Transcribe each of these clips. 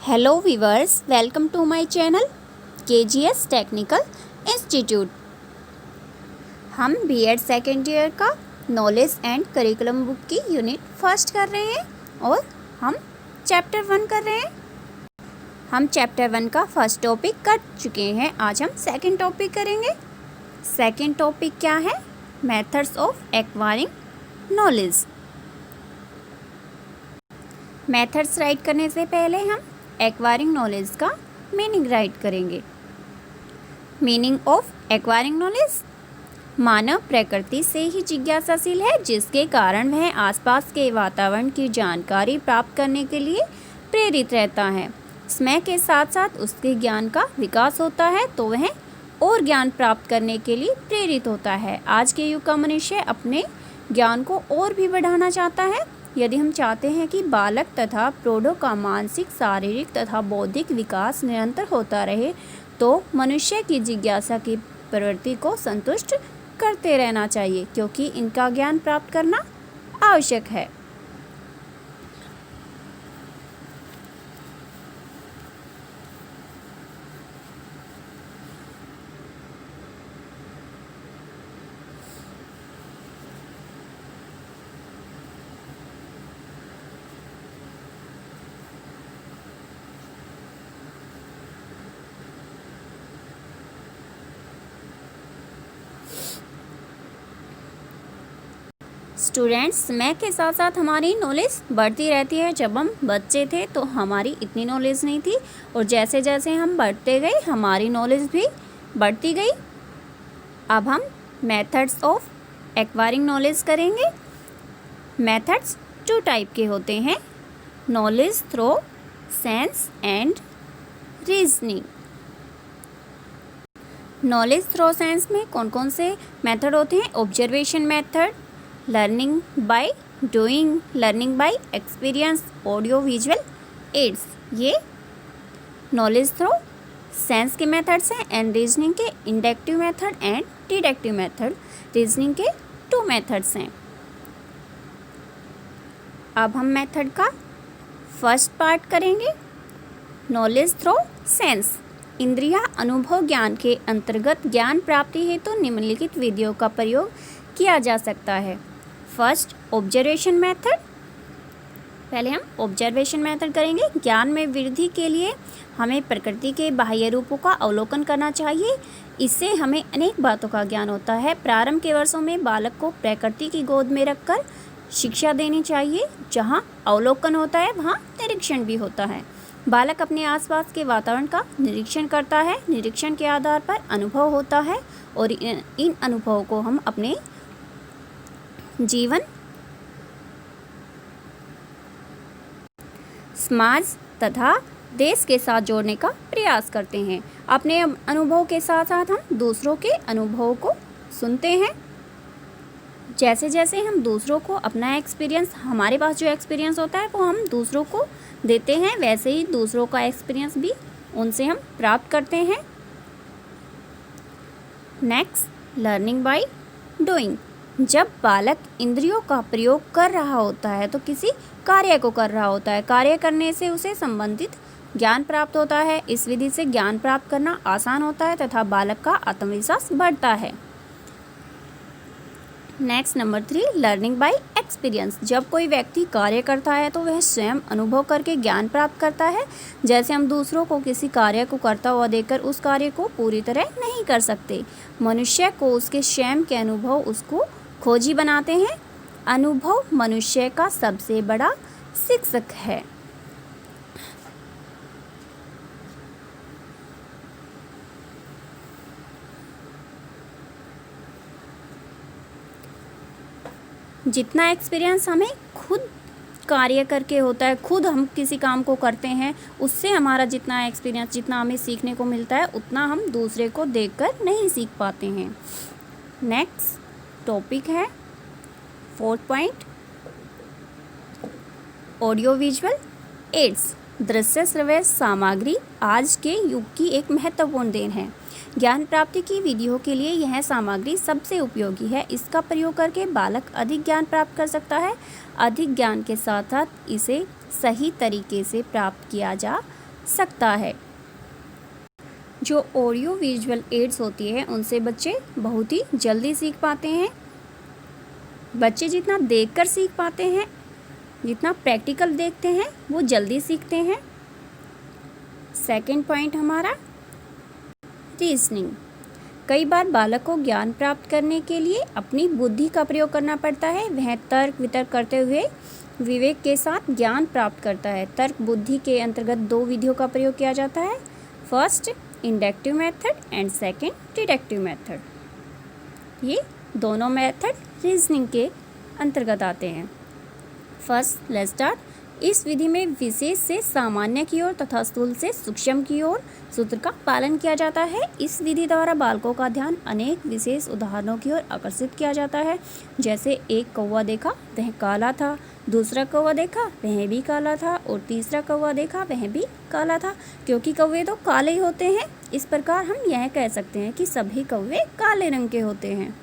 Hello viewers, welcome to my channel KGS technical institute. हम BEd second year का knowledge and curriculum book की unit first कर रहे हैं और हम चैप्टर 1 कर रहे हैं। हम चैप्टर 1 का फर्स्ट टॉपिक कर चुके हैं। आज हम सेकंड टॉपिक करेंगे। सेकंड टॉपिक क्या है? Methods of acquiring knowledge. Methods right करने से पहले हम एक्वायरिंग नॉलेज का मीनिंग राइट करेंगे। मीनिंग ऑफ एक्वायरिंग नॉलेज: मानव प्रकृति से ही जिज्ञासाशील है, जिसके कारण वह आसपास के वातावरण की जानकारी प्राप्त करने के लिए प्रेरित रहता है। समय के साथ साथ उसके ज्ञान का विकास होता है तो वह और ज्ञान प्राप्त करने के लिए प्रेरित होता है। आज के युग का मनुष्य अपने ज्ञान को और भी बढ़ाना चाहता है। यदि हम चाहते हैं कि बालक तथा प्रौढ़ों का मानसिक, शारीरिक तथा बौद्धिक विकास निरंतर होता रहे, तो मनुष्य की जिज्ञासा की प्रवृत्ति को संतुष्ट करते रहना चाहिए, क्योंकि इनका ज्ञान प्राप्त करना आवश्यक है। स्टूडेंट्स, समय के साथ साथ हमारी नॉलेज बढ़ती रहती है। जब हम बच्चे थे तो हमारी इतनी नॉलेज नहीं थी और जैसे जैसे हम बढ़ते गए हमारी नॉलेज भी बढ़ती गई। अब हम मेथड्स ऑफ एक्वायरिंग नॉलेज करेंगे। मेथड्स 2 टाइप के होते हैं: knowledge through sense and reasoning. Knowledge through sense में कौन कौन से मेथड होते हैं? Observation method, learning by doing, learning by experience, audio visual aids, ये नॉलेज थ्रू सेंस के मेथड्स हैं। एंड रीजनिंग के inductive method and deductive method, reasoning के 2 मेथड्स हैं। अब हम मेथड का फर्स्ट पार्ट करेंगे। नॉलेज थ्रू सेंस: इंद्रिया अनुभव ज्ञान के अंतर्गत ज्ञान प्राप्ति हेतु निम्नलिखित विधियों का प्रयोग किया जा सकता है। First, observation method. पहले हम ऑब्जर्वेशन मेथड करेंगे। ज्ञान में वृद्धि के लिए हमें प्रकृति के बाह्य रूपों का अवलोकन करना चाहिए। इससे हमें अनेक बातों का ज्ञान होता है। प्रारंभ के वर्षों में बालक को प्रकृति की गोद में रखकर शिक्षा देनी चाहिए। जहाँ अवलोकन होता है वहाँ निरीक्षण भी होता है। बालक अपने आसपास के वातावरण का निरीक्षण करता है। निरीक्षण के आधार पर अनुभव होता है और इन अनुभवों को हम अपने जीवन, समाज तथा देश के साथ जोड़ने का प्रयास करते हैं। अपने अनुभव के साथ साथ हम दूसरों के अनुभवों को सुनते हैं। जैसे जैसे हम दूसरों को अपना एक्सपीरियंस, हमारे पास जो एक्सपीरियंस होता है वो हम दूसरों को देते हैं, वैसे ही दूसरों का एक्सपीरियंस भी उनसे हम प्राप्त करते हैं। Next, learning by doing. जब बालक इंद्रियों का प्रयोग कर रहा होता है तो किसी कार्य को कर रहा होता है। कार्य करने से उसे संबंधित ज्ञान प्राप्त होता है। इस विधि से ज्ञान प्राप्त करना आसान होता है तथा बालक का आत्मविश्वास बढ़ता है। Next, number 3, learning by experience. जब कोई व्यक्ति कार्य करता है तो वह स्वयं अनुभव करके ज्ञान प्राप्त करता है। जैसे हम दूसरों को किसी कार्य को करता हुआ देखकर उस कार्य को पूरी तरह नहीं कर सकते। मनुष्य को उसके स्वयं के अनुभव उसको खोजी बनाते हैं। अनुभव मनुष्य का सबसे बड़ा शिक्षक है। जितना एक्सपीरियंस हमें खुद कार्य करके होता है, खुद हम किसी काम को करते हैं, उससे हमारा जितना एक्सपीरियंस, जितना हमें सीखने को मिलता है, उतना हम दूसरे को देखकर नहीं सीख पाते हैं। नेक्स्ट टॉपिक है 4th point, audio visual aids. दृश्य श्रव्य सामग्री आज के युग की एक महत्वपूर्ण देन है। ज्ञान प्राप्ति की विधियों के लिए यह सामग्री सबसे उपयोगी है। इसका प्रयोग करके बालक अधिक ज्ञान प्राप्त कर सकता है। अधिक ज्ञान के साथ साथ इसे सही तरीके से प्राप्त किया जा सकता है। जो ऑडियो विजुअल एड्स होती है उनसे बच्चे बहुत ही जल्दी सीख पाते हैं। बच्चे जितना देखकर सीख पाते हैं, जितना प्रैक्टिकल देखते हैं, वो जल्दी सीखते हैं। सेकंड पॉइंट हमारा रीजनिंग। कई बार बालक को ज्ञान प्राप्त करने के लिए अपनी बुद्धि का प्रयोग करना पड़ता है। वह तर्क वितर्क करते हुए विवेक के साथ ज्ञान प्राप्त करता है। तर्क बुद्धि के अंतर्गत 2 विधियों का प्रयोग किया जाता है, first inductive method and second deductive method. ये दोनों मेथड रीजनिंग के अंतर्गत आते हैं। First let's start. इस विधि में विशेष से सामान्य की ओर तथा स्थूल से सूक्ष्म की ओर सूत्र का पालन किया जाता है। इस विधि द्वारा बालकों का ध्यान अनेक विशेष उदाहरणों की ओर आकर्षित किया जाता है, जैसे एक कौवा देखा वह काला था, दूसरा कौवा देखा वह भी काला था और तीसरा कौवा देखा वह भी काला था। क्योंकि कौवे तो काले ही होते हैं, इस प्रकार हम यह कह सकते हैं कि सभी कौवे काले रंग के होते हैं।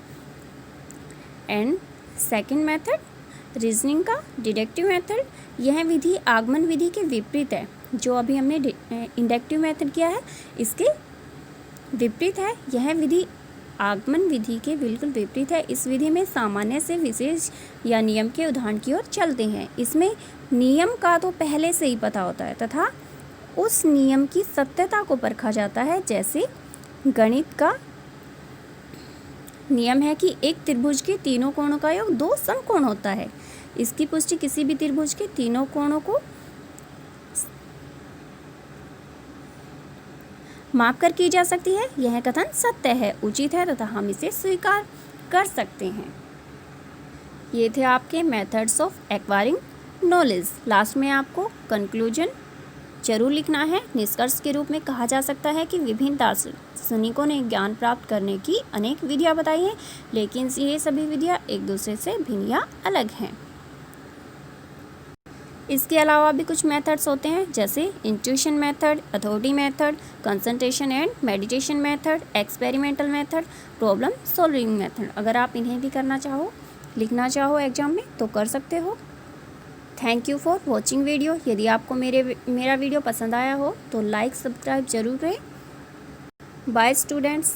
एंड सेकंड मेथड रीजनिंग का डिडक्टिव मेथड। यह विधि आगमन विधि के विपरीत है। जो अभी हमने इंडक्टिव मेथड किया है इसके विपरीत है। यह विधि आगमन विधि के बिल्कुल विपरीत है। इस विधि में सामान्य से विशेष या नियम के उदाहरण की ओर चलते हैं। इसमें नियम का तो पहले से ही पता होता है तथा उस नियम की सत्यता को परखा जाता है। जैसे गणित का नियम है कि एक त्रिभुज के तीनों कोणों का योग 2 समकोण होता है। इसकी पुष्टि किसी भी त्रिभुज के तीनों कोणों को मापकर की जा सकती है। यह कथन सत्य है, उचित है तथा हम इसे स्वीकार कर सकते हैं। ये थे आपके methods of acquiring knowledge. Last में आपको कंक्लूजन जरूर लिखना है। निष्कर्ष के रूप में कहा जा सकता है कि विभिन्न दार्शनिकों ने ज्ञान प्राप्त करने की अनेक विधियां बताई हैं, लेकिन ये सभी विधियां एक दूसरे से भिन्न या अलग हैं। इसके अलावा भी कुछ मेथड्स होते हैं, जैसे intuition method, authority method, concentration and meditation method, experimental method, problem solving method. अगर आप इन्हें भी करना चाहो, लिखना चाहो एग्जाम में तो कर सकते हो। Thank you for watching video. यदि आपको मेरा वीडियो पसंद आया हो तो लाइक सब्सक्राइब जरूर करें। Bye students.